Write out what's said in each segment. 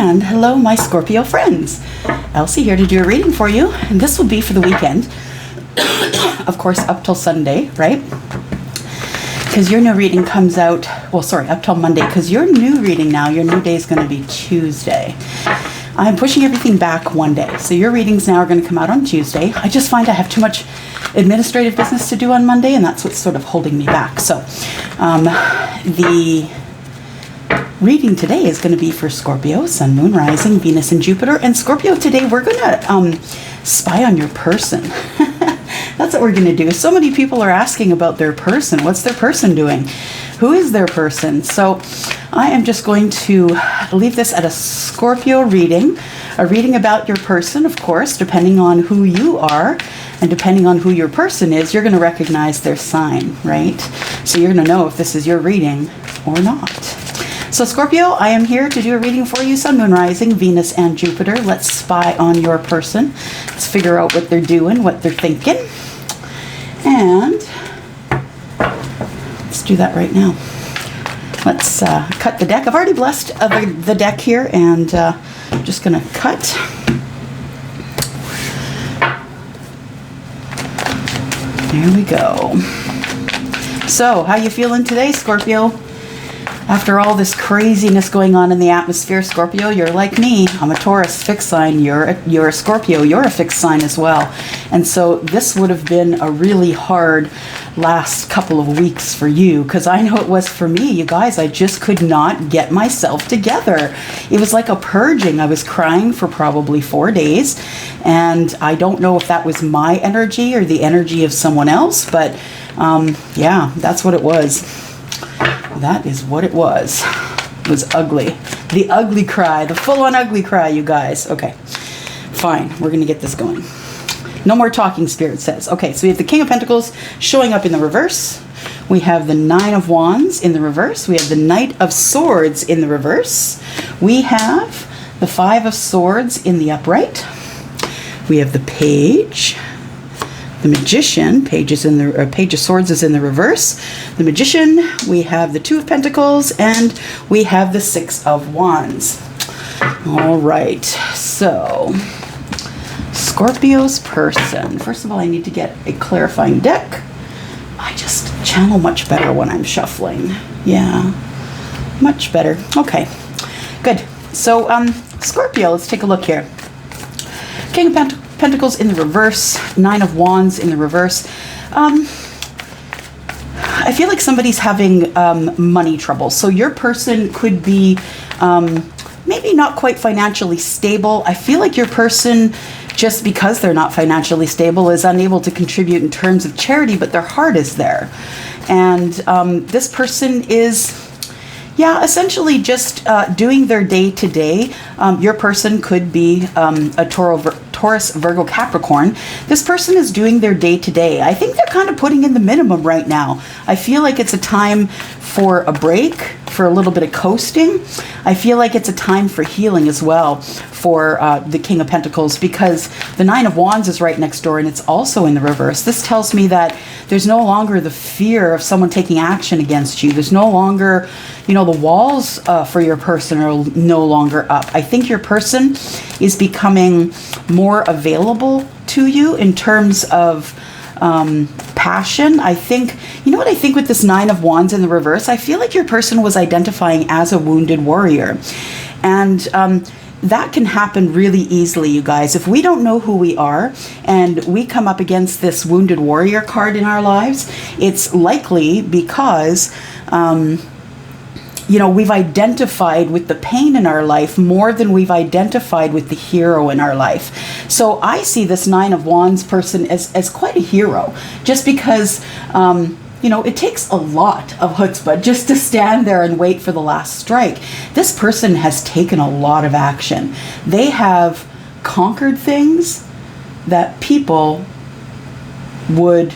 And hello, my Scorpio friends. Elsie here to do a reading for you. And this will be for the weekend. Of course, up till Sunday, right? Because your new reading comes out, well, sorry, up till Monday. Because your new reading now, your new day is going to be Tuesday. I'm pushing everything back one day. So your readings now are going to come out on Tuesday. I just find I have too much administrative business to do on Monday, and that's what's sort of holding me back. So the reading today is going to be for Scorpio, Sun, Moon, Rising, Venus, and Jupiter. And Scorpio, today we're going to spy on your person. That's what we're going to do. So many people are asking about their person. What's their person doing? Who is their person? So I am just going to leave this at a Scorpio reading, a reading about your person, of course, depending on who you are and depending on who your person is, you're going to recognize their sign, right? So you're going to know if this is your reading or not. So Scorpio, I am here to do a reading for you, Sun, Moon, Rising, Venus, and Jupiter. Let's spy on your person. Let's figure out what they're doing, what they're thinking. And let's do that right now. Let's cut the deck. I've already blessed the deck here, and I'm just going to cut. There we go. So, how you feeling today, Scorpio? After all this craziness going on in the atmosphere, Scorpio, you're like me. I'm a Taurus fixed sign. You're a Scorpio. You're a fixed sign as well. And so this would have been a really hard last couple of weeks for you, because I know it was for me. You guys, I just could not get myself together. It was like a purging. I was crying for probably 4 days, and I don't know if that was my energy or the energy of someone else, but yeah, that's what it was. That is what it was. It was ugly. The ugly cry, the full-on ugly cry, you guys. Okay, fine. We're going to get this going. No more talking, Spirit says. Okay, so we have the King of Pentacles showing up in the reverse. We have the Nine of Wands in the reverse. We have the Knight of Swords in the reverse. We have the Five of Swords in the upright. We have the Page. The Magician, Page of Swords is in the reverse. The Magician, we have the Two of Pentacles, and we have the Six of Wands. All right, so Scorpio's person. First of all, I need to get a clarifying deck. I just channel much better when I'm shuffling. Yeah, much better. Okay, good. So Scorpio, let's take a look here. King of Pentacles in the reverse, Nine of Wands in the reverse. I feel like somebody's having money trouble. So your person could be maybe not quite financially stable. I feel like your person, just because they're not financially stable, is unable to contribute in terms of charity, but their heart is there. And this person is, yeah, essentially just doing their day-to-day. Your person could be a Taurus, Virgo, Capricorn. This person is doing their day-to-day. I think they're kind of putting in the minimum right now. I feel like it's a time for a break, for a little bit of coasting. I feel like it's a time for healing as well for the King of Pentacles, because the Nine of Wands is right next door and it's also in the reverse. This tells me that there's no longer the fear of someone taking action against you. There's no longer, you know, the walls for your person are no longer up. I think your person is becoming more available to you in terms of passion. I think, you know what I think with this Nine of Wands in the reverse? I feel like your person was identifying as a wounded warrior. And that can happen really easily, you guys. If we don't know who we are and we come up against this wounded warrior card in our lives, it's likely because you know, we've identified with the pain in our life more than we've identified with the hero in our life. So I see this Nine of Wands person as quite a hero, just because, you know, it takes a lot of chutzpah just to stand there and wait for the last strike. This person has taken a lot of action. They have conquered things that people would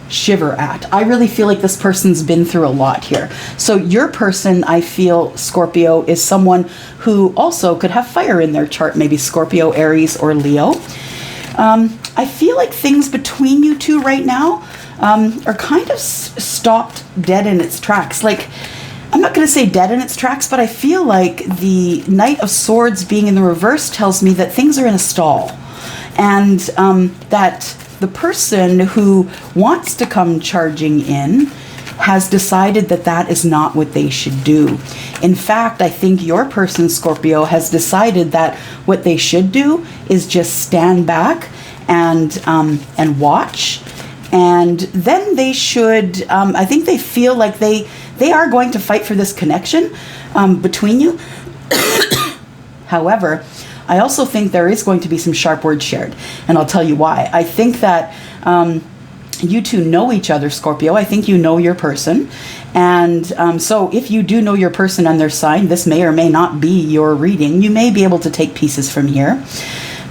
shiver at. I really feel like this person's been through a lot here. So your person, I feel, Scorpio, is someone who also could have fire in their chart, maybe Scorpio, Aries, or Leo. I feel like things between you two right now are kind of stopped dead in its tracks. Like, I'm not going to say dead in its tracks, but I feel like the Knight of Swords being in the reverse tells me that things are in a stall, and that the person who wants to come charging in has decided that that is not what they should do. In fact, I think your person, Scorpio, has decided that what they should do is just stand back and watch. And then they should, I think they feel like they are going to fight for this connection between you. However, I also think there is going to be some sharp words shared, and I'll tell you why. I think that you two know each other, Scorpio. I think you know your person. And so if you do know your person and their sign, this may or may not be your reading. You may be able to take pieces from here.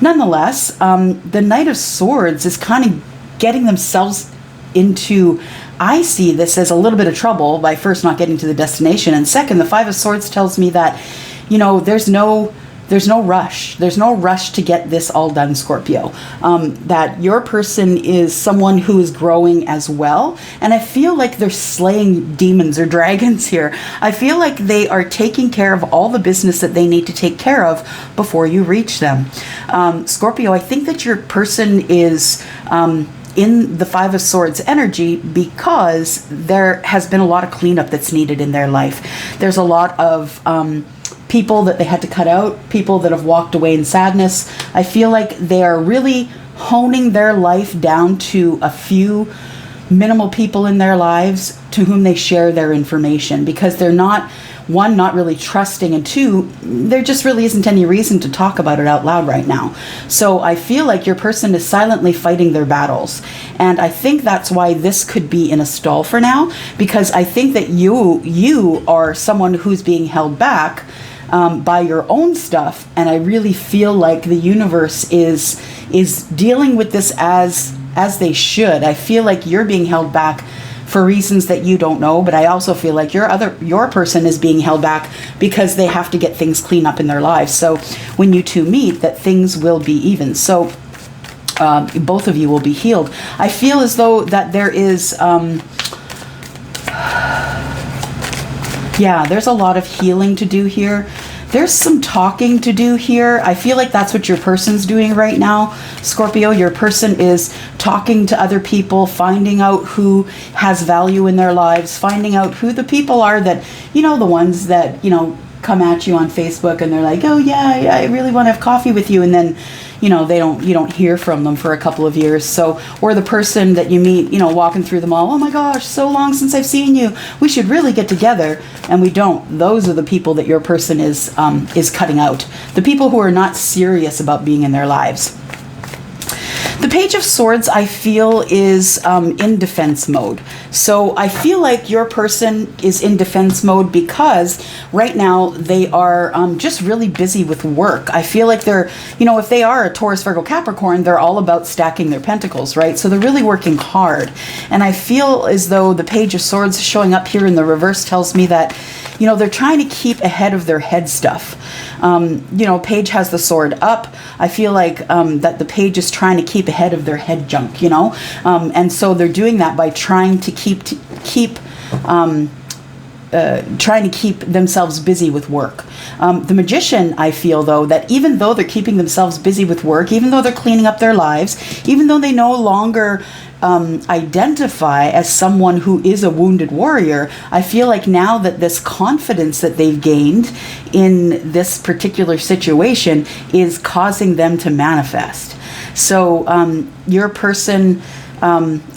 Nonetheless, the Knight of Swords is kind of getting themselves into, I see this as a little bit of trouble by first not getting to the destination. And second, the Five of Swords tells me that, you know, there's no rush. There's no rush to get this all done, Scorpio. That your person is someone who is growing as well. And I feel like they're slaying demons or dragons here. I feel like they are taking care of all the business that they need to take care of before you reach them. Scorpio, I think that your person is in the Five of Swords energy because there has been a lot of cleanup that's needed in their life. There's a lot of people that they had to cut out, people that have walked away in sadness. I feel like they are really honing their life down to a few minimal people in their lives to whom they share their information, because they're not, one, not really trusting, and two, there just really isn't any reason to talk about it out loud right now. So I feel like your person is silently fighting their battles. And I think that's why this could be in a stall for now, because I think that you are someone who's being held back by your own stuff, and I really feel like the universe is dealing with this as they should. I feel like you're being held back for reasons that you don't know, but I also feel like your person is being held back because they have to get things cleaned up in their lives. So when you two meet, that things will be even. So both of you will be healed. I feel as though that there is yeah, there's a lot of healing to do here. There's some talking to do here. I feel like that's what your person's doing right now, Scorpio. Your person is talking to other people, finding out who has value in their lives, finding out who the people are that, you know, the ones that, you know, come at you on Facebook and they're like, oh yeah, I really want to have coffee with you. And then, you know, you don't hear from them for a couple of years. So, or the person that you meet, you know, walking through the mall, oh my gosh, so long since I've seen you. We should really get together. And we don't. Those are the people that your person is cutting out. The people who are not serious about being in their lives. The Page of Swords, I feel, is in defense mode. So I feel like your person is in defense mode because right now they are just really busy with work. I feel like they're, you know, if they are a Taurus, Virgo, Capricorn, they're all about stacking their pentacles, right? So they're really working hard. And I feel as though the Page of Swords showing up here in the reverse tells me that, you know, they're trying to keep ahead of their head stuff. You know, Page has the sword up. I feel like that the Page is trying to keep ahead of their head junk, you know, and so they're doing that by trying to keep themselves busy with work. The Magician, I feel, though, that even though they're keeping themselves busy with work, even though they're cleaning up their lives, even though they no longer identify as someone who is a wounded warrior, I feel like now that this confidence that they've gained in this particular situation is causing them to manifest. So your person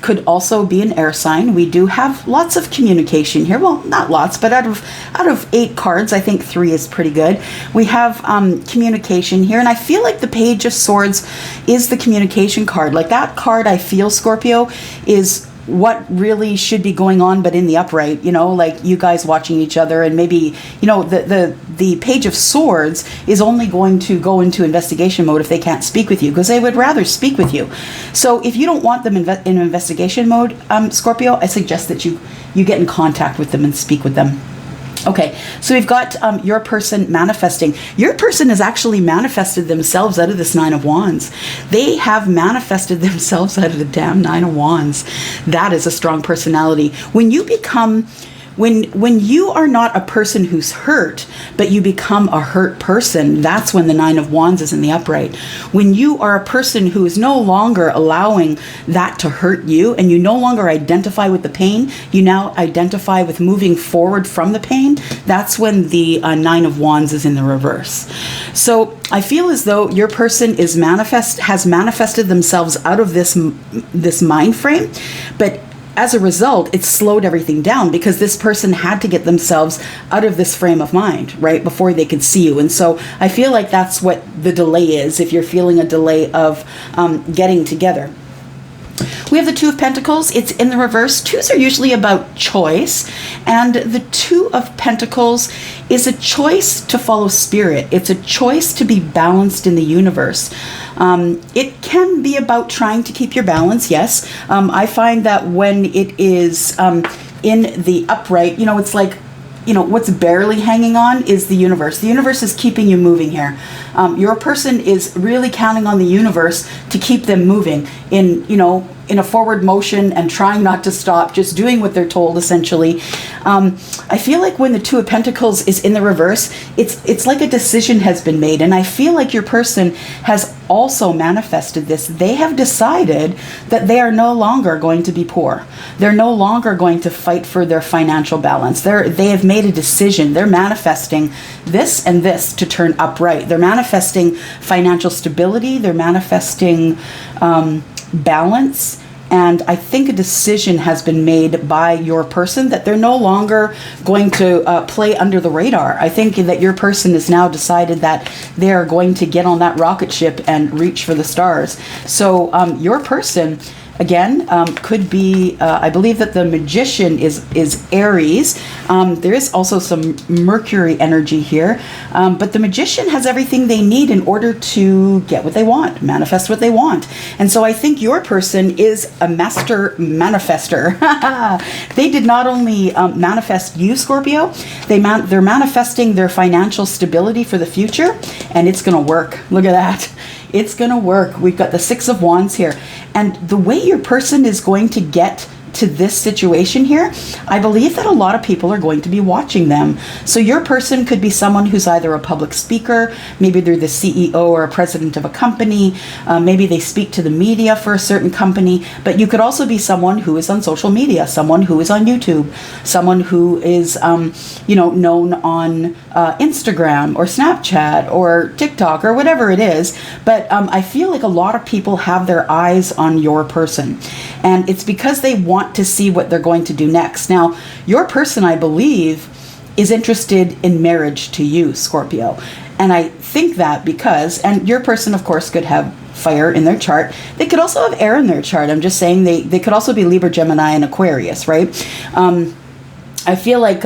could also be an air sign. We do have lots of communication here. Well, not lots, but out of 8 cards, I think 3 is pretty good. We have communication here, and I feel like the Page of Swords is the communication card. Like that card, I feel, Scorpio, is what really should be going on, but in the upright, you know, like you guys watching each other, and maybe, you know, the Page of Swords is only going to go into investigation mode if they can't speak with you, because they would rather speak with you. So if you don't want them in investigation mode, Scorpio, I suggest that you get in contact with them and speak with them. Okay, so we've got your person manifesting. Your person has actually manifested themselves out of this 9 of Wands. They have manifested themselves out of the damn 9 of Wands. That is a strong personality. When you become When you are not a person who's hurt, but you become a hurt person, that's when the Nine of Wands is in the upright. When you are a person who is no longer allowing that to hurt you, and you no longer identify with the pain, you now identify with moving forward from the pain, that's when the Nine of Wands is in the reverse. So I feel as though your person has manifested themselves out of this mind frame, but as a result, it slowed everything down because this person had to get themselves out of this frame of mind, right, before they could see you. And so I feel like that's what the delay is, if you're feeling a delay of getting together. We have the Two of Pentacles. It's in the reverse. Twos are usually about choice. And the Two of Pentacles is a choice to follow spirit. It's a choice to be balanced in the universe. It can be about trying to keep your balance, yes. I find that when it is in the upright, it's like, what's barely hanging on is the universe. The universe is keeping you moving here. Your person is really counting on the universe to keep them moving in a forward motion and trying not to stop, just doing what they're told, essentially. I feel like when the Two of Pentacles is in the reverse, it's like a decision has been made. And I feel like your person has also manifested this. They have decided that they are no longer going to be poor. They're no longer going to fight for their financial balance. They have made a decision. They're manifesting this and this to turn upright. They're manifesting financial stability. They're manifesting balance. And I think a decision has been made by your person that they're no longer going to play under the radar. I think that your person has now decided that they are going to get on that rocket ship and reach for the stars. So your person, again, could be, I believe that the Magician is Aries. There is also some Mercury energy here. But the Magician has everything they need in order to get what they want, manifest what they want. And so I think your person is a master manifester. They did not only manifest you, Scorpio, they're manifesting their financial stability for the future, and it's going to work. Look at that. It's going to work. We've got the Six of Wands here. And the way your person is going to get to this situation here, I believe that a lot of people are going to be watching them. So your person could be someone who's either a public speaker, maybe they're the CEO or a president of a company, maybe they speak to the media for a certain company, but you could also be someone who is on social media, someone who is on YouTube, someone who is known on Instagram or Snapchat or TikTok or whatever it is. But I feel like a lot of people have their eyes on your person, and it's because they want to see what they're going to do next. Now, your person, I believe, is interested in marriage to you, Scorpio. And I think that because, and your person, of course, could have fire in their chart. They could also have air in their chart. I'm just saying they could also be Libra, Gemini, and Aquarius, right? I feel like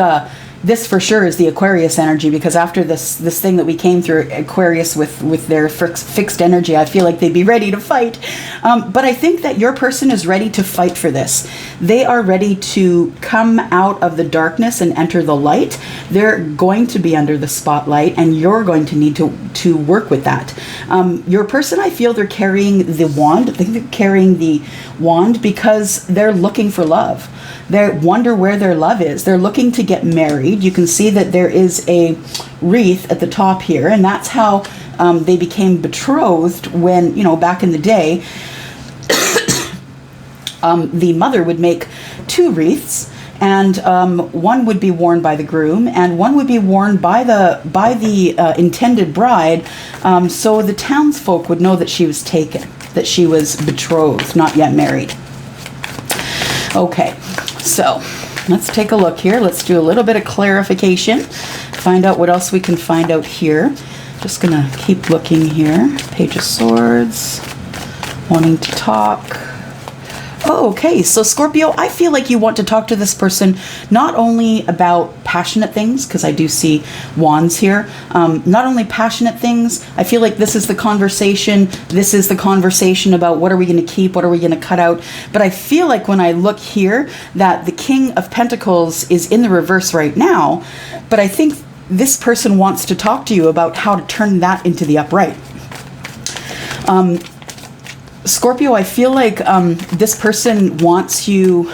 this for sure is the Aquarius energy, because after this thing that we came through, Aquarius with their fixed energy, I feel like they'd be ready to fight. But I think that your person is ready to fight for this. They are ready to come out of the darkness and enter the light. They're going to be under the spotlight, and you're going to need to work with that. Your person, I feel they're carrying the wand. I think they're carrying the wand because they're looking for love. They wonder where their love is. They're looking to get married. You can see that there is a wreath at the top here, and that's how they became betrothed when, back in the day, the mother would make two wreaths, and one would be worn by the groom, and one would be worn by the intended bride, so the townsfolk would know that she was taken, that she was betrothed, not yet married. Okay, so let's take a look here. Let's do a little bit of clarification, find out what else we can find out here. Just gonna keep looking here. Page of Swords, wanting to talk. Oh, okay, so Scorpio, I feel like you want to talk to this person not only about passionate things, because I do see wands here, not only passionate things. I feel like this is the conversation. This is the conversation about what are we going to keep, what are we going to cut out. But I feel like when I look here that the King of Pentacles is in the reverse right now, but I think this person wants to talk to you about how to turn that into the upright. Scorpio, I feel like this person wants you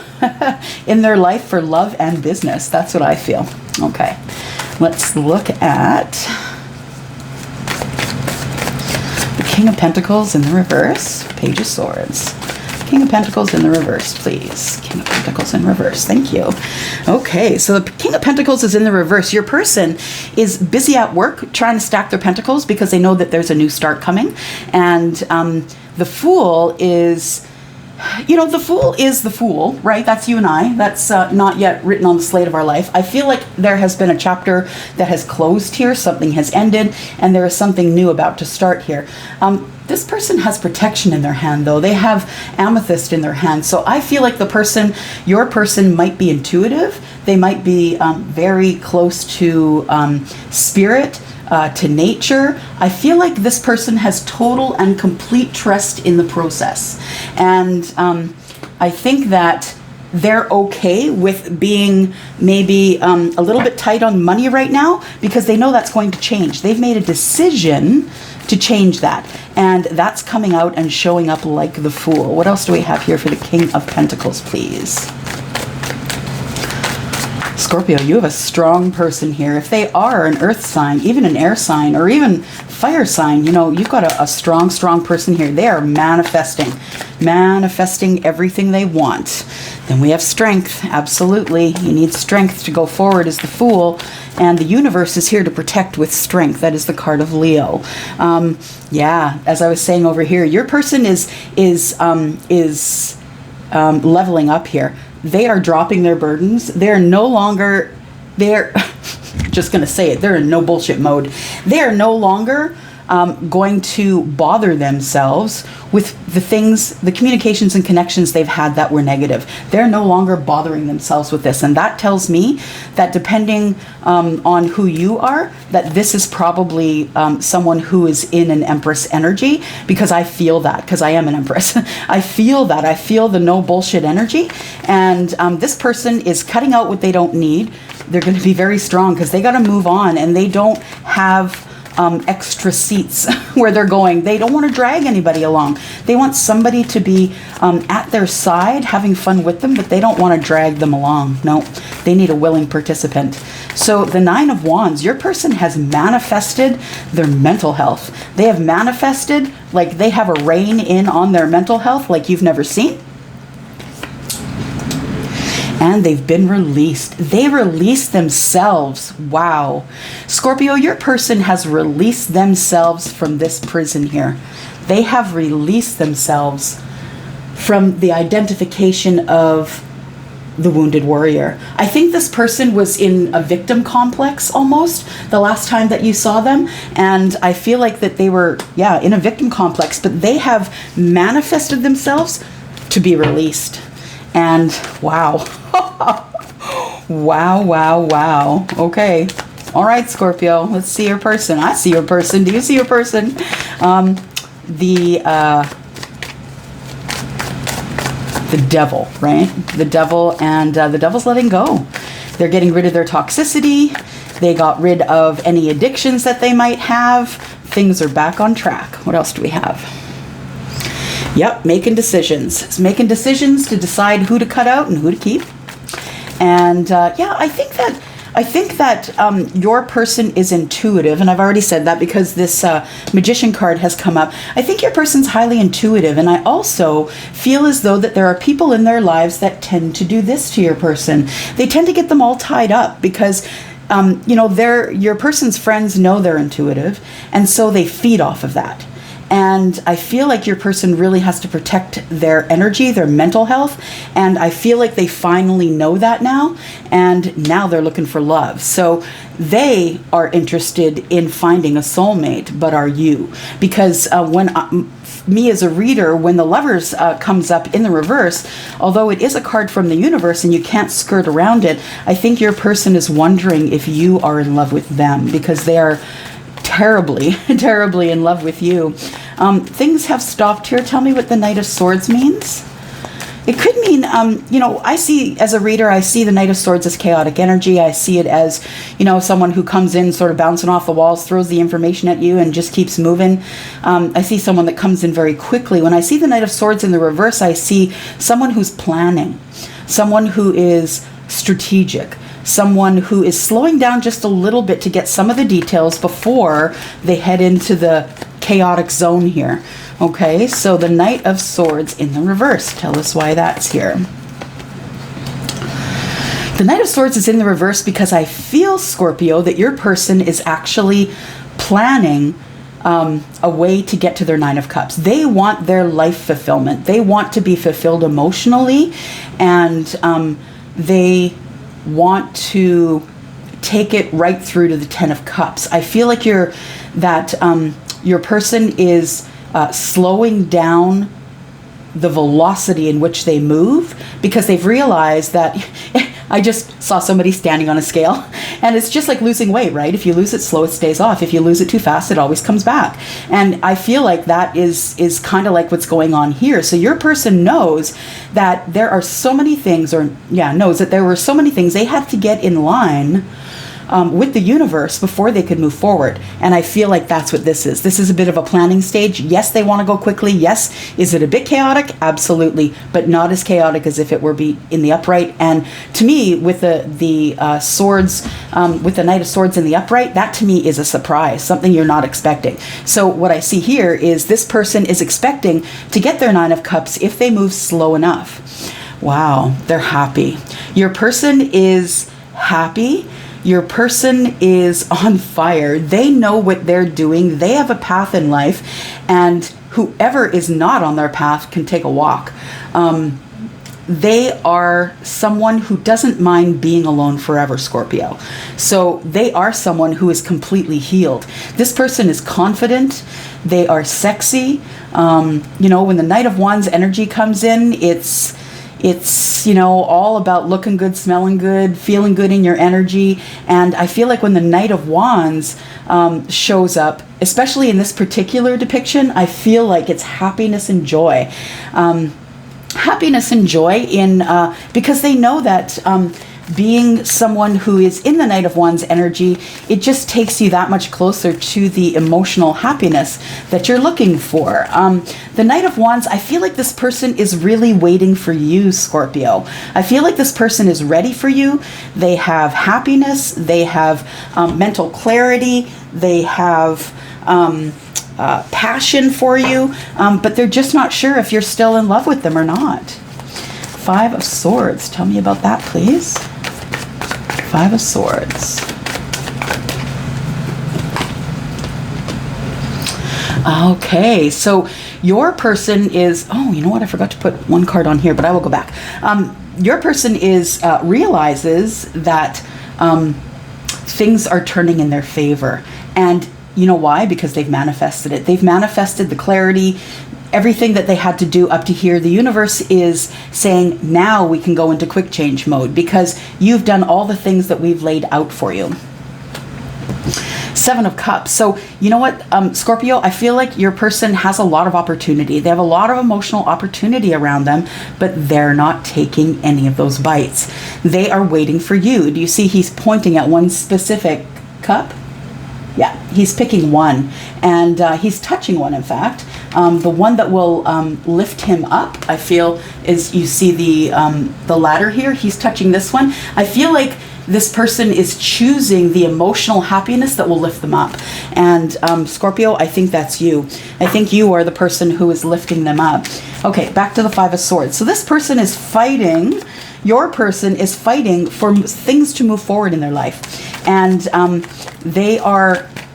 in their life for love and business. That's what I feel. Okay, let's look at the King of Pentacles in the reverse, Page of Swords. King of Pentacles in the reverse, please. King of Pentacles in reverse. Thank you. Okay, so the King of Pentacles is in the reverse. Your person is busy at work trying to stack their pentacles because they know that there's a new start coming. And the Fool is, you know, the Fool is the Fool, right? That's you and I. That's not yet written on the slate of our life. I feel like there has been a chapter that has closed here. Something has ended, and there is something new about to start here. This person has protection in their hand, though. They have amethyst in their hand. So I feel like your person might be intuitive. They might be very close to spirit, to nature. I feel like this person has total and complete trust in the process. And I think that they're okay with being maybe a little bit tight on money right now because they know that's going to change. They've made a decision to change that. And that's coming out and showing up like the Fool. What else do we have here for the King of Pentacles, please? Scorpio, you have a strong person here. If they are an earth sign, even an air sign, or even fire sign, you know, you've got a strong, strong person here. They are manifesting everything they want. Then we have strength. Absolutely. You need strength to go forward as the Fool. And the universe is here to protect with strength. That is the card of Leo. Yeah, as I was saying over here, your person is leveling up here. They are dropping their burdens. They're no longer, just going to say it, they're in no bullshit mode. They are no longer going to bother themselves with the things, the communications and connections they've had that were negative. They're no longer bothering themselves with this. And that tells me that depending on who you are, that this is probably someone who is in an Empress energy, because I feel that, because I am an Empress. I feel that. I feel the no bullshit energy. And this person is cutting out what they don't need. They're going to be very strong because they got to move on, and they don't have extra seats where they're going. They don't want to drag anybody along. They want somebody to be at their side, having fun with them, but they don't want to drag them along. No, they need a willing participant. So the Nine of Wands, your person has manifested their mental health. They have manifested, like they have a rein in on their mental health like you've never seen. And they've been released. They released themselves. Wow. Scorpio, your person has released themselves from this prison here. They have released themselves from the identification of the wounded warrior. I think this person was in a victim complex almost the last time that you saw them. And I feel like that they were, yeah, in a victim complex, but they have manifested themselves to be released. And wow. Wow, wow, wow. Okay. All right, Scorpio. Let's see your person. I see your person. Do you see your person? The devil, right? The devil, and the devil's letting go. They're getting rid of their toxicity. They got rid of any addictions that they might have. Things are back on track. What else do we have? Yep, making decisions. It's making decisions to decide who to cut out and who to keep. And yeah, I think that your person is intuitive, and I've already said that because this Magician card has come up. I think your person's highly intuitive, and I also feel as though that there are people in their lives that tend to do this to your person. They tend to get them all tied up because you know, your person's friends know they're intuitive, and so they feed off of that. And I feel like your person really has to protect their energy, their mental health. And I feel like they finally know that now. And now they're looking for love. So they are interested in finding a soulmate, but are you? Because me as a reader, when the Lovers comes up in the reverse, although it is a card from the universe and you can't skirt around it, I think your person is wondering if you are in love with them, because they are terribly, terribly in love with you. Things have stopped here. Tell me what the Knight of Swords means. It could mean, I see, as a reader, I see the Knight of Swords as chaotic energy. I see it as, someone who comes in sort of bouncing off the walls, throws the information at you and just keeps moving. I see someone that comes in very quickly. When I see the Knight of Swords in the reverse, I see someone who's planning, someone who is strategic, someone who is slowing down just a little bit to get some of the details before they head into the chaotic zone here. Okay, so the Knight of Swords in the reverse. Tell us why that's here. The Knight of Swords is in the reverse because I feel, Scorpio, that your person is actually planning a way to get to their Nine of Cups. They want their life fulfillment. They want to be fulfilled emotionally, and they want to take it right through to the Ten of Cups. I feel like your person is slowing down the velocity in which they move because they've realized that I just saw somebody standing on a scale, and it's just like losing weight, right? If you lose it slow, it stays off. If you lose it too fast, it always comes back. And I feel like that is kind of like what's going on here. So your person knows that there are so many things, knows that there were so many things they had to get in line with the universe before they could move forward. And I feel like that's what this is. This is a bit of a planning stage. Yes, they want to go quickly. Yes. Is it a bit chaotic? Absolutely. But not as chaotic as if it were in the upright. And to me, with the swords, with the Knight of Swords in the upright, that to me is a surprise, something you're not expecting. So what I see here is this person is expecting to get their Nine of Cups if they move slow enough. Wow, they're happy. Your person is happy. Your person is on fire. They know what they're doing. They have a path in life, and whoever is not on their path can take a walk. They are someone who doesn't mind being alone forever, Scorpio. So they are someone who is completely healed. This person is confident. They are sexy. When the Knight of Wands energy comes in, it's all about looking good, smelling good, feeling good in your energy. And I feel like when the Knight of Wands shows up, especially in this particular depiction, I feel like it's happiness and joy. Happiness and joy because they know that being someone who is in the Knight of Wands energy, it just takes you that much closer to the emotional happiness that you're looking for. The Knight of Wands, I feel like this person is really waiting for you, Scorpio. I feel like this person is ready for you. They have happiness. They have mental clarity. They have passion for you, but they're just not sure if you're still in love with them or not. Five of Swords. Tell me about that, please. Five of Swords. Okay, so your person is, you know what? I forgot to put one card on here, but I will go back. Your person realizes that things are turning in their favor. And you know why? Because they've manifested it. They've manifested the clarity, everything that they had to do up to here. The universe is saying, now we can go into quick change mode because you've done all the things that we've laid out for you. Seven of Cups. So you know what, Scorpio, I feel like your person has a lot of opportunity. They have a lot of emotional opportunity around them, but they're not taking any of those bites. They are waiting for you. Do you see he's pointing at one specific cup? Yeah, he's picking one, and he's touching one, in fact. The one that will lift him up, I feel, is, you see the ladder here? He's touching this one. I feel like this person is choosing the emotional happiness that will lift them up. And Scorpio, I think that's you. I think you are the person who is lifting them up. Okay, back to the Five of Swords. So this person is fighting. Your person is fighting for things to move forward in their life. And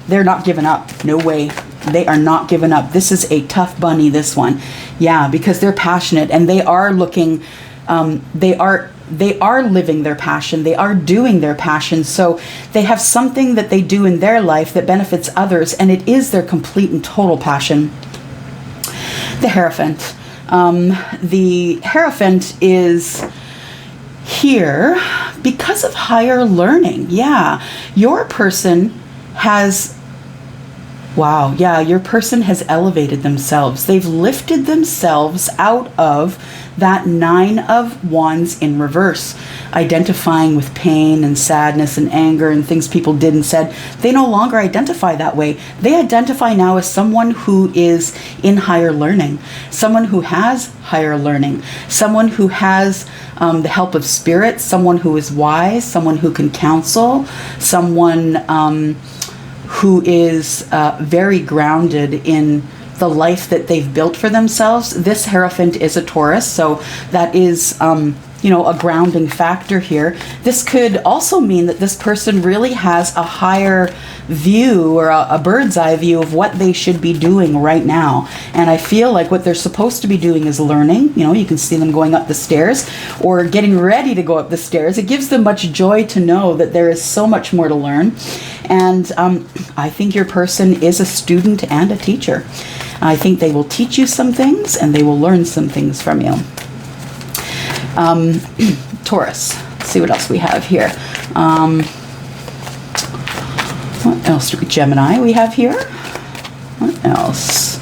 they're not giving up. No way. They are not giving up. This is a tough bunny, this one. Yeah, because they're passionate and they are looking, they are living their passion. They are doing their passion. So they have something that they do in their life that benefits others, and it is their complete and total passion. The Hierophant. The Hierophant is here because of higher learning. Yeah, your person has Wow, yeah, your person has elevated themselves. They've lifted themselves out of that 9 of Wands in reverse, identifying with pain and sadness and anger and things people did and said. They no longer identify that way. They identify now as someone who is in higher learning, someone who has higher learning, someone who has the help of spirit, someone who is wise, someone who can counsel, someone who is very grounded in the life that they've built for themselves. This Hierophant is a Taurus, so that is, a grounding factor here. This could also mean that this person really has a higher view or a bird's eye view of what they should be doing right now. And I feel like what they're supposed to be doing is learning. You can see them going up the stairs or getting ready to go up the stairs. It gives them much joy to know that there is so much more to learn. And I think your person is a student and a teacher. I think they will teach you some things and they will learn some things from you. Taurus. Let's see what else we have here. What else do we, Gemini we have here? What else?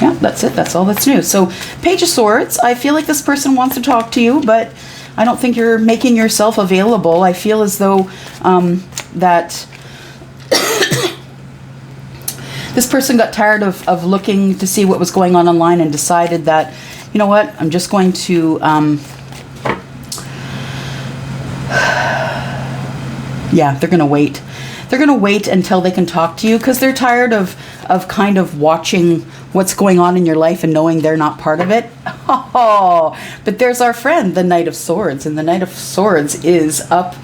Yeah, that's it. That's all that's new. So Page of Swords. I feel like this person wants to talk to you, but I don't think you're making yourself available. I feel as though that this person got tired of looking to see what was going on online and decided that, you know what, I'm just going to, they're going to wait. They're going to wait until they can talk to you because they're tired of kind of watching what's going on in your life and knowing they're not part of it. Oh, but there's our friend, the Knight of Swords, and the Knight of Swords is up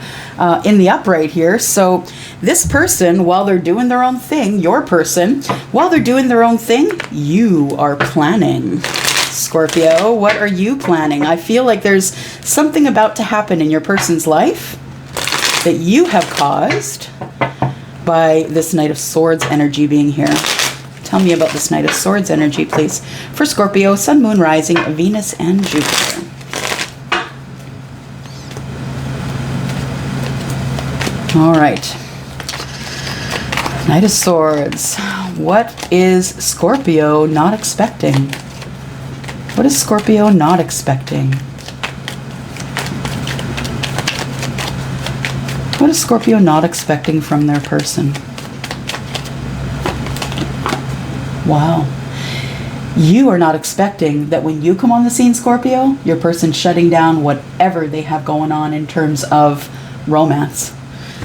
in the upright here. So this person, while they're doing their own thing, your person, while they're doing their own thing, you are planning. Scorpio, what are you planning? I feel like there's something about to happen in your person's life that you have caused by this Knight of Swords energy being here. Tell me about this Knight of Swords energy, please. For Scorpio, Sun, Moon, Rising, Venus, and Jupiter. All right. Knight of Swords. What is Scorpio not expecting? What is Scorpio not expecting? What is Scorpio not expecting from their person? Wow. You are not expecting that when you come on the scene, Scorpio, your person's shutting down whatever they have going on in terms of romance.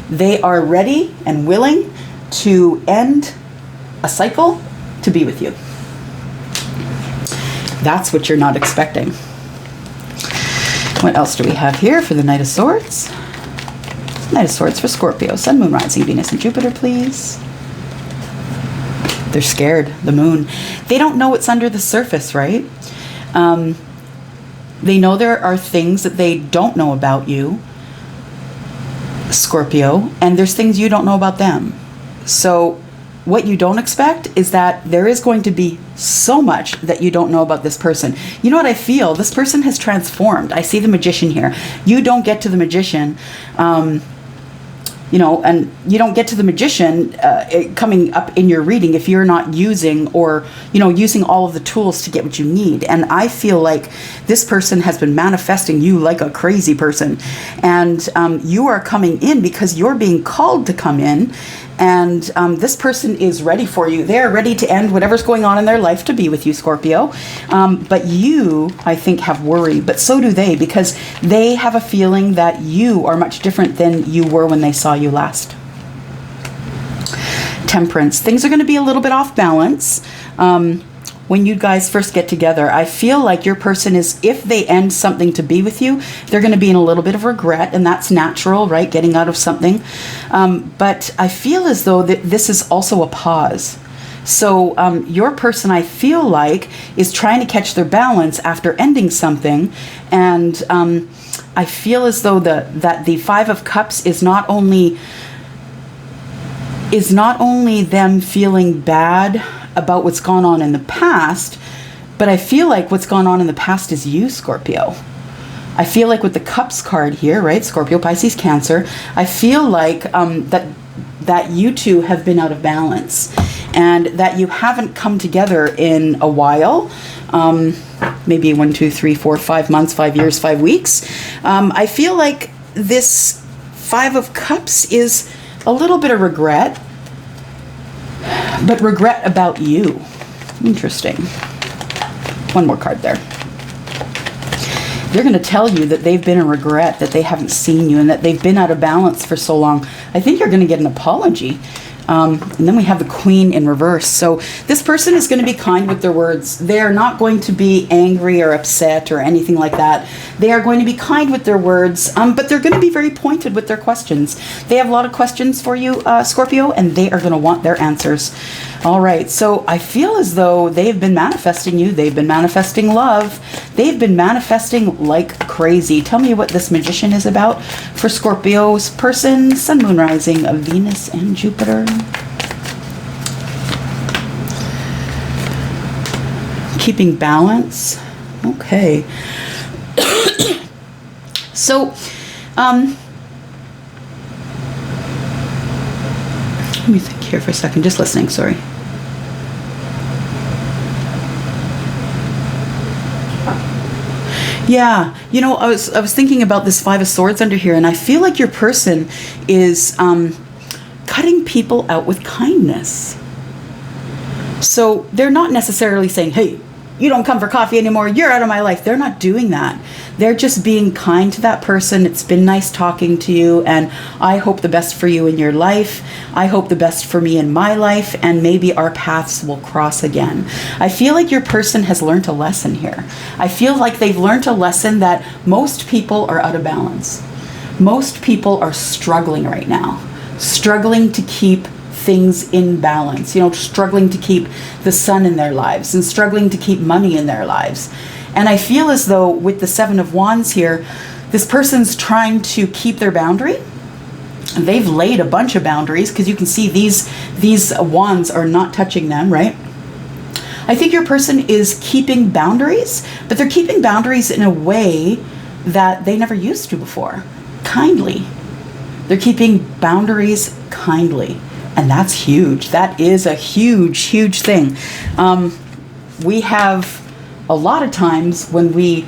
They are ready and willing to end a cycle to be with you. That's what you're not expecting. What else do we have here for the Knight of Swords? Knight of Swords for Scorpio. Sun, Moon, Rising, Venus, and Jupiter, please. They're scared. The moon. They don't know what's under the surface, right? They know there are things that they don't know about you, Scorpio, and there's things you don't know about them. So what you don't expect is that there is going to be so much that you don't know about this person. You know what I feel? This person has transformed. I see the Magician here. You don't get to the Magician, and you don't get to the Magician coming up in your reading if you're not using using all of the tools to get what you need. And I feel like this person has been manifesting you like a crazy person. And you are coming in because you're being called to come in. And this person is ready for you. They are ready to end whatever's going on in their life to be with you, Scorpio. But you, I think, have worry. But so do they, because they have a feeling that you are much different than you were when they saw you last. Temperance. Things are going to be a little bit off balance. When you guys first get together, I feel like your person is, if they end something to be with you, they're going to be in a little bit of regret, and that's natural, right? Getting out of something. But I feel as though that this is also a pause. So your person, I feel like, is trying to catch their balance after ending something. And I feel as though that the Five of Cups is not only them feeling bad about what's gone on in the past, but I feel like what's gone on in the past is you, Scorpio. I feel like with the Cups card here, right? Scorpio, Pisces, Cancer. I feel like that you two have been out of balance. and that you haven't come together in a while. Maybe 1, 2, 3, 4, 5 months, 5 years, 5 weeks. I feel like this 5 of Cups is a little bit of regret, but regret about you. Interesting. One more card there. They're going to tell you that they've been in regret, that they haven't seen you, and that they've been out of balance for so long. I think you're going to get an apology. And then we have the Queen in reverse. So this person is going to be kind with their words. They are not going to be angry or upset or anything like that. They are going to be kind with their words, but they're going to be very pointed with their questions. They have a lot of questions for you, Scorpio, and they are going to want their answers. All right, so I feel as though they've been manifesting you. They've been manifesting love. They've been manifesting like crazy. Tell me what this Magician is about for Scorpio's person, Sun, Moon, Rising of Venus and Jupiter. Keeping balance. Okay. So, let me think here for a second. Just listening, sorry. Yeah, you know, I was thinking about this 5 of Swords under here, and I feel like your person is cutting people out with kindness. So they're not necessarily saying, hey, you don't come for coffee anymore, you're out of my life. They're not doing that. They're just being kind to that person. It's been nice talking to you, and I hope the best for you in your life. I hope the best for me in my life, and maybe our paths will cross again. I feel like your person has learned a lesson here. I feel like they've learned a lesson that most people are out of balance. Most people are struggling right now, struggling to keep things in balance, you know, struggling to keep the sun in their lives and struggling to keep money in their lives. And I feel as though with the 7 of Wands here, this person's trying to keep their boundary. They've laid a bunch of boundaries because you can see these wands are not touching them, right? I think your person is keeping boundaries, but they're keeping boundaries in a way that they never used to before. Kindly. They're keeping boundaries kindly. And that's huge. That is a huge, huge thing. We have a lot of times when we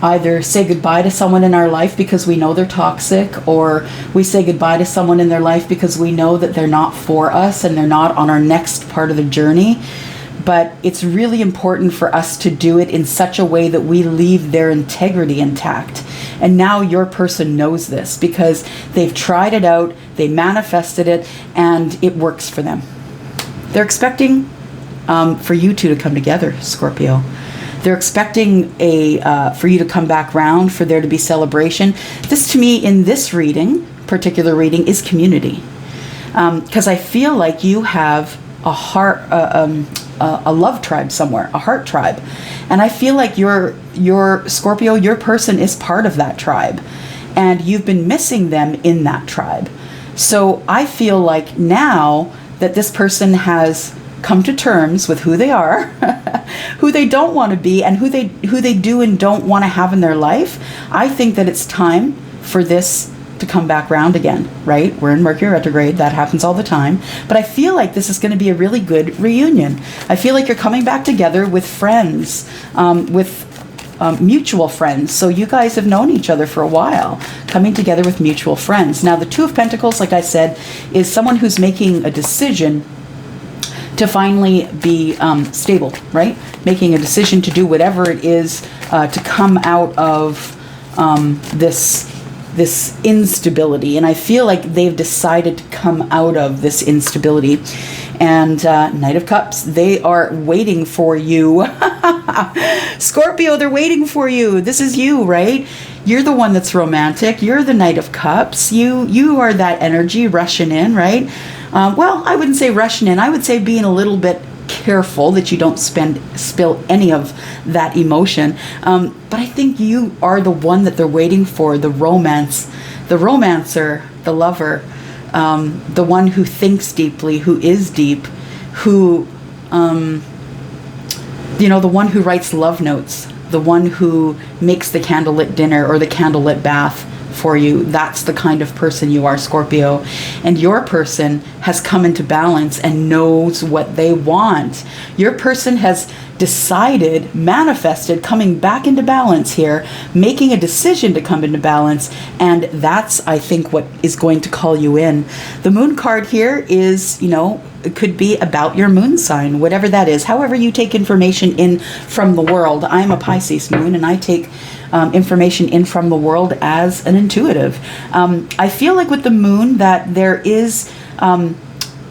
either say goodbye to someone in our life because we know they're toxic, or we say goodbye to someone in their life because we know that they're not for us and they're not on our next part of the journey. But it's really important for us to do it in such a way that we leave their integrity intact. And now your person knows this because they've tried it out, they manifested it, and it works for them. They're expecting for you two to come together, Scorpio. They're expecting for you to come back round, for there to be celebration. This, to me, in this particular reading, is community. Because I feel like you have a heart, a love tribe somewhere, a heart tribe. And I feel like your Scorpio, your person is part of that tribe. And you've been missing them in that tribe. So I feel like now that this person has come to terms with who they are, who they don't want to be, and who they do and don't want to have in their life, I think that it's time for this to come back round again, right? We're in Mercury retrograde. That happens all the time. But I feel like this is going to be a really good reunion. I feel like you're coming back together with friends, mutual friends. So you guys have known each other for a while, coming together with mutual friends. Now, the 2 of Pentacles, like I said, is someone who's making a decision to finally be stable, right? Making a decision to do whatever it is to come out of this instability. And I feel like they've decided to come out of this instability. And Knight of Cups, they are waiting for you. Scorpio, they're waiting for you. This is you, right? You're the one that's romantic. You're the Knight of Cups. You are that energy rushing in, right? Well, I wouldn't say rushing in. I would say being a little bit careful that you don't spill any of that emotion. But I think you are the one that they're waiting for, the romancer, the lover, the one who thinks deeply, who is deep, who, the one who writes love notes, the one who makes the candlelit dinner or the candlelit bath for you. That's the kind of person you are, Scorpio. And your person has come into balance and knows what they want. Your person has decided, manifested, coming back into balance here, making a decision to come into balance, and that's, I think, what is going to call you in. The moon card here is, it could be about your moon sign, whatever that is, however you take information in from the world. I'm a Pisces moon, and I take information in from the world as an intuitive. I feel like with the moon that there is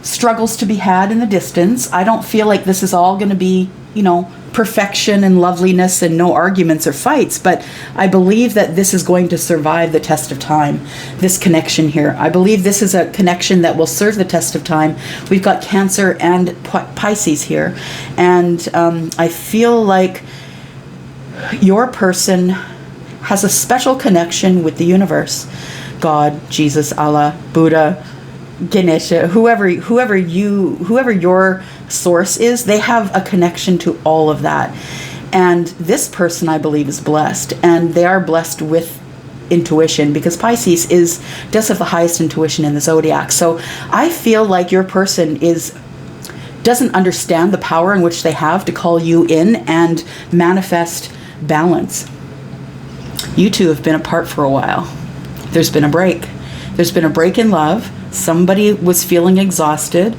struggles to be had in the distance. I don't feel like this is all going to be perfection and loveliness and no arguments or fights, but I believe that this is going to survive the test of time, this connection here. I believe this is a connection that will serve the test of time. We've got Cancer and Pisces here, and I feel like your person has a special connection with the universe. God, Jesus, Allah, Buddha, Ganesha, whoever your source is, they have a connection to all of that. And this person, I believe, is blessed, and they are blessed with intuition, because Pisces does have the highest intuition in the zodiac. So I feel like your person doesn't understand the power in which they have to call you in and manifest balance. You two have been apart for a while. There's been a break. There's been a break in love. Somebody was feeling exhausted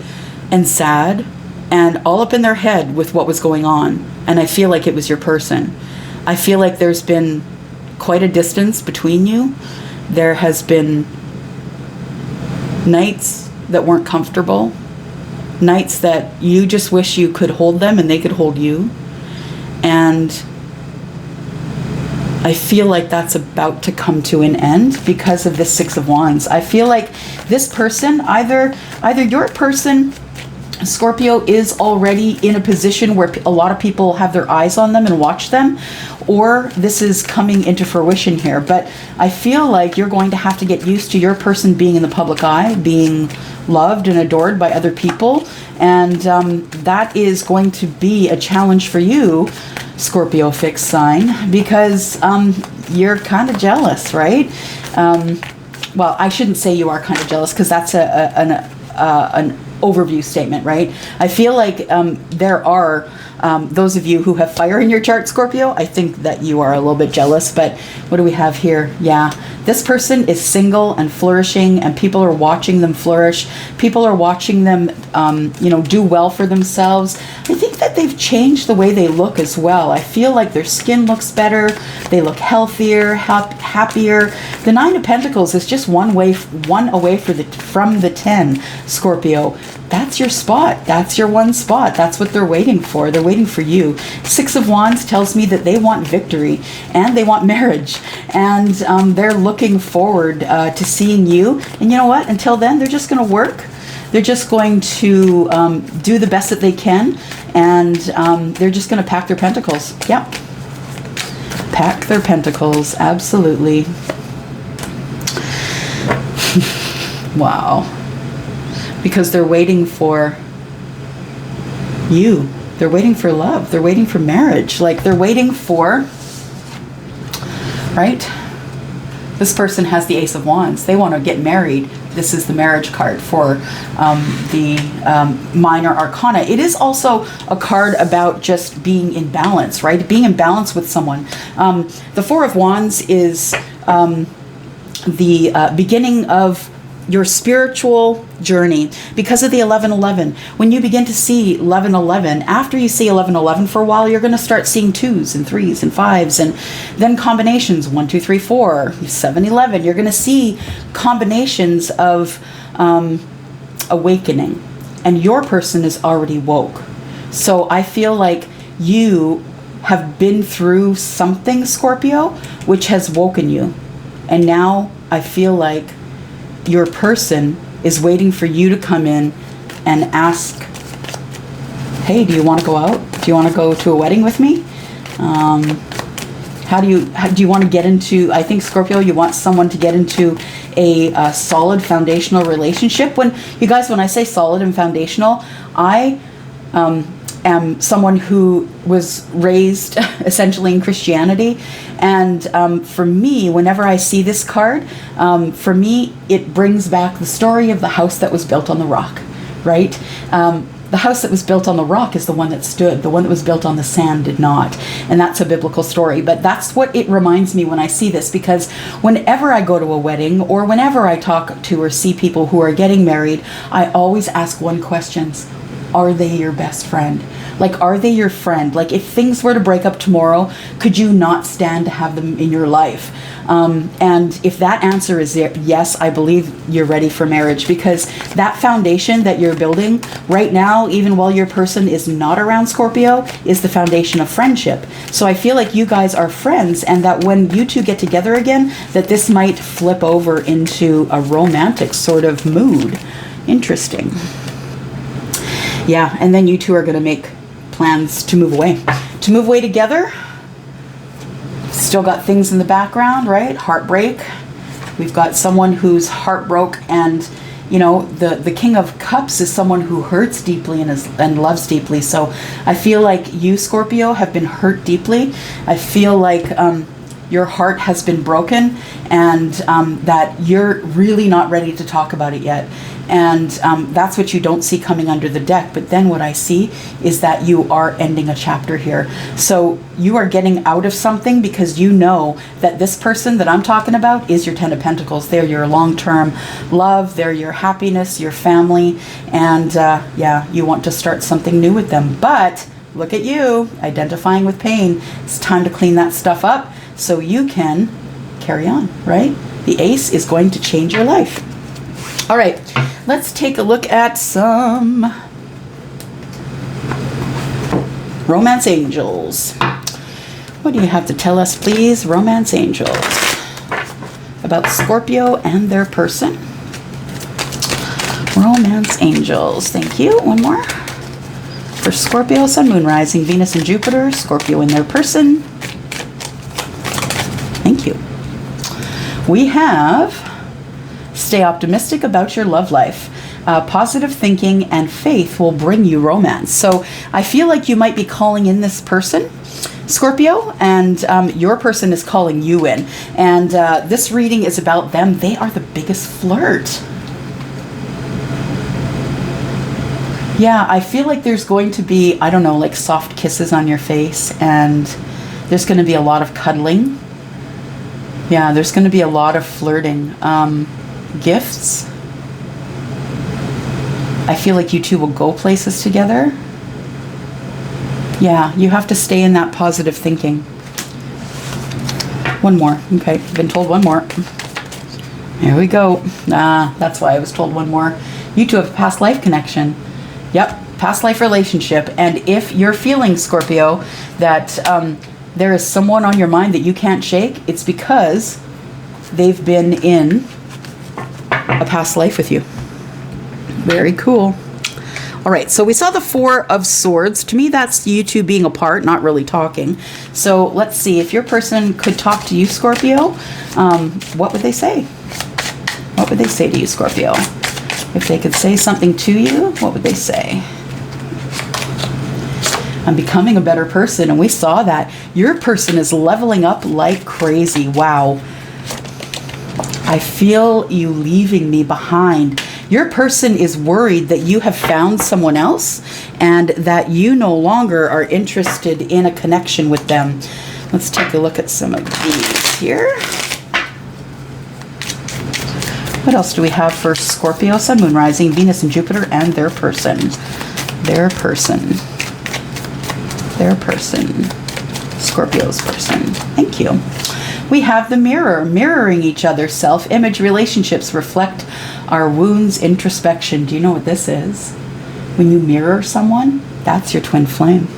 and sad and all up in their head with what was going on. And I feel like it was your person. I feel like there's been quite a distance between you. There has been nights that weren't comfortable. Nights that you just wish you could hold them and they could hold you. And I feel like that's about to come to an end because of the Six of Wands. I feel like this person, either your person, Scorpio, is already in a position where a lot of people have their eyes on them and watch them, or this is coming into fruition here. But I feel like you're going to have to get used to your person being in the public eye, being loved and adored by other people, and that is going to be a challenge for you, Scorpio fixed sign, because you're kind of jealous, right? Well, I shouldn't say you are kind of jealous, because that's an overview statement, right? I feel like there are those of you who have fire in your chart, Scorpio. I think that you are a little bit jealous, but what do we have here? Yeah, this person is single and flourishing, and people are watching them flourish. People are watching them, do well for themselves. I think that they've changed the way they look as well. I feel like their skin looks better. They look healthier, happier. The Nine of Pentacles is just one away from the 10, Scorpio. That's your spot. That's your one spot. That's what they're waiting for. They're waiting for you. Six of Wands tells me that they want victory and they want marriage, and they're looking forward to seeing you. And you know what? Until then, they're just going to work. They're just going to do the best that they can, and they're just going to pack their pentacles. Yep. Pack their pentacles. Absolutely. Wow. Because they're waiting for you. They're waiting for love. They're waiting for marriage. Like, they're waiting for, right? This person has the Ace of Wands. They want to get married. This is the marriage card for the minor arcana. It is also a card about just being in balance, right? Being in balance with someone. The Four of Wands is the beginning of your spiritual journey because of the 11-11. When you begin to see 11-11, after you see 11-11 for a while, you're going to start seeing 2s and 3s and 5s, and then combinations 1, 2, 3, 4, 7-11. You're going to see combinations of awakening, and your person is already woke. So I feel like you have been through something, Scorpio, which has woken you, and now I feel like your person is waiting for you to come in and ask, hey, do you want to go out? Do you want to go to a wedding with me? How do you want to get into, I think, Scorpio, you want someone to get into a solid foundational relationship. When I say solid and foundational, I am someone who was raised essentially in Christianity. And for me, whenever I see this card, for me, it brings back the story of the house that was built on the rock, right? The house that was built on the rock is the one that stood. The one that was built on the sand did not. And that's a biblical story. But that's what it reminds me when I see this, because whenever I go to a wedding or whenever I talk to or see people who are getting married, I always ask one question. Are they your best friend? Like, are they your friend? Like, if things were to break up tomorrow, could you not stand to have them in your life? And if that answer is yes, I believe you're ready for marriage, because that foundation that you're building right now, even while your person is not around Scorpio, is the foundation of friendship. So I feel like you guys are friends, and that when you two get together again, that this might flip over into a romantic sort of mood. Interesting. Yeah, and then you two are going to make plans to move away. To move away together. Still got things in the background, right? Heartbreak. We've got someone who's heartbroken, and you know, the King of Cups is someone who hurts deeply and loves deeply. So I feel like you, Scorpio, have been hurt deeply. I feel like your heart has been broken, and that you're really not ready to talk about it yet. And that's what you don't see coming under the deck. But then what I see is that you are ending a chapter here. So you are getting out of something because you know that this person that I'm talking about is your Ten of Pentacles. They're your long-term love. They're your happiness, your family. And yeah, you want to start something new with them. But look at you, identifying with pain. It's time to clean that stuff up so you can carry on, right? The Ace is going to change your life. All right, let's take a look at some romance angels. What do you have to tell us, please, romance angels, about Scorpio and their person? Romance angels. Thank you. One more. For Scorpio, Sun, Moon, Rising, Venus, and Jupiter, Scorpio and their person. Thank you. We have... Stay optimistic about your love life. Positive thinking and faith will bring you romance. So I feel like you might be calling in this person, Scorpio, and your person is calling you in. And this reading is about them. They are the biggest flirt. Yeah, I feel like there's going to be, I don't know, like soft kisses on your face, and there's going to be a lot of cuddling. Yeah, there's going to be a lot of flirting. Gifts. I feel like you two will go places together. Yeah, you have to stay in that positive thinking. One more. Okay, I've been told one more. Here we go. That's why I was told one more. You two have a past life connection. Yep, past life relationship. And if you're feeling, Scorpio, that there is someone on your mind that you can't shake, it's because they've been in a past life with you. Very cool. All right, so we saw the Four of Swords. To me, that's you two being apart, not really talking. So let's see, if your person could talk to you, Scorpio, what would they say? What would they say to you, Scorpio? If they could say something to you, what would they say? I'm becoming a better person, and we saw that. Your person is leveling up like crazy. Wow. I feel you leaving me behind. Your person is worried that you have found someone else and that you no longer are interested in a connection with them. Let's take a look at some of these here. What else do we have for Scorpio, Sun, Moon, Rising, Venus, and Jupiter, and their person? Their person. Their person. Scorpio's person. Thank you. We have the mirror, mirroring each other. Self-image relationships reflect our wounds, introspection. Do you know what this is? When you mirror someone, that's your twin flame.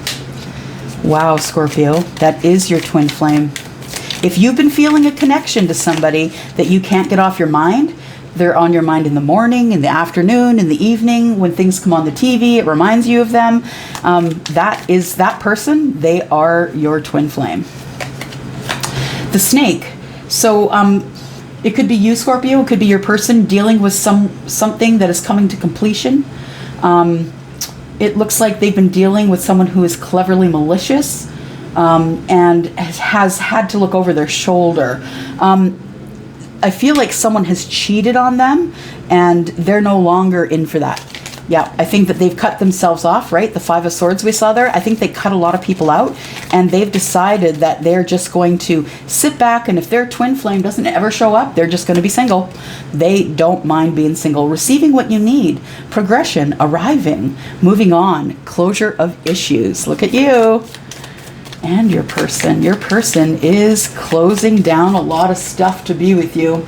Wow, Scorpio, that is your twin flame. If you've been feeling a connection to somebody that you can't get off your mind, they're on your mind in the morning, in the afternoon, in the evening, when things come on the TV, it reminds you of them. That is that person. They are your twin flame. The snake. So it could be you, Scorpio. It could be your person dealing with something that is coming to completion. it looks like they've been dealing with someone who is cleverly malicious, and has had to look over their shoulder. I feel like someone has cheated on them, and they're no longer in for that. Yeah, I think that they've cut themselves off, right? The Five of Swords we saw there. I think they cut a lot of people out, and they've decided that they're just going to sit back, and if their twin flame doesn't ever show up, they're just going to be single. They don't mind being single, receiving what you need, progression, arriving, moving on, closure of issues. Look at you. And your person. Your person is closing down a lot of stuff to be with you.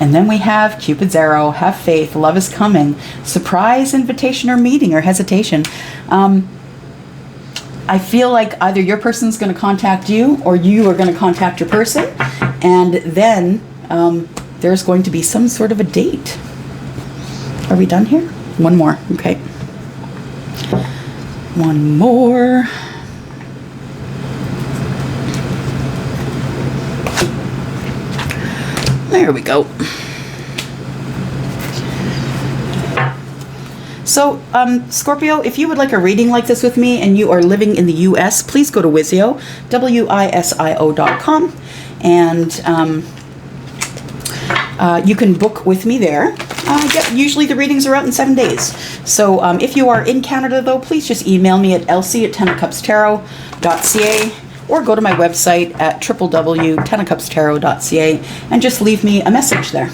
And then we have Cupid's arrow, have faith, love is coming, surprise, invitation, or meeting, or hesitation. I feel like either your person's going to contact you, or you are going to contact your person, and then there's going to be some sort of a date. Are we done here? One more. Okay. One more. There we go. So, Scorpio, if you would like a reading like this with me and you are living in the US, please go to WISIO, WISIO.com, and you can book with me there. Usually the readings are out in 7 days. So if you are in Canada, though, please just email me at elsie@10ofcupstarot.ca, or go to my website at www.10ofcupstarot.ca and just leave me a message there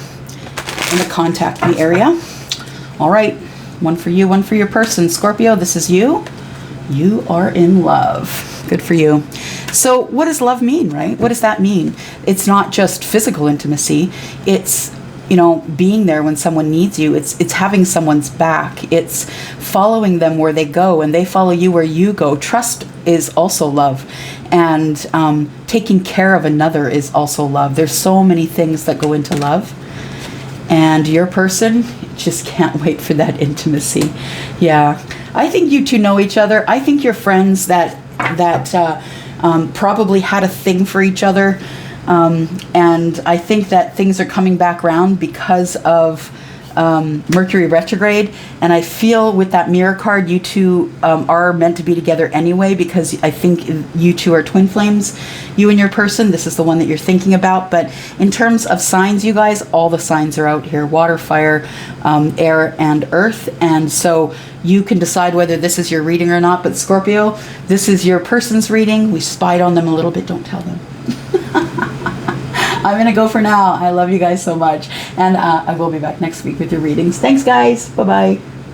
in the contact me area. All right, one for you, one for your person. Scorpio, this is you. You are in love. Good for you. So what does love mean, right? What does that mean? It's not just physical intimacy. It's, you know, being there when someone needs you. It's having someone's back. It's following them where they go and they follow you where you go. Trust is also love. And taking care of another is also love. There's so many things that go into love. And your person just can't wait for that intimacy. Yeah. I think you two know each other. I think you're friends that probably had a thing for each other. And I think that things are coming back around because of Mercury retrograde. And I feel with that mirror card, you two are meant to be together anyway, because I think you two are twin flames, you and your person. This is the one that you're thinking about. But in terms of signs, you guys, all the signs are out here: water, fire, air, and earth. And so you can decide whether this is your reading or not. But Scorpio, this is your person's reading. We spied on them a little bit. Don't tell them. I'm going to go for now. I love you guys so much. And I will be back next week with your readings. Thanks, guys. Bye-bye.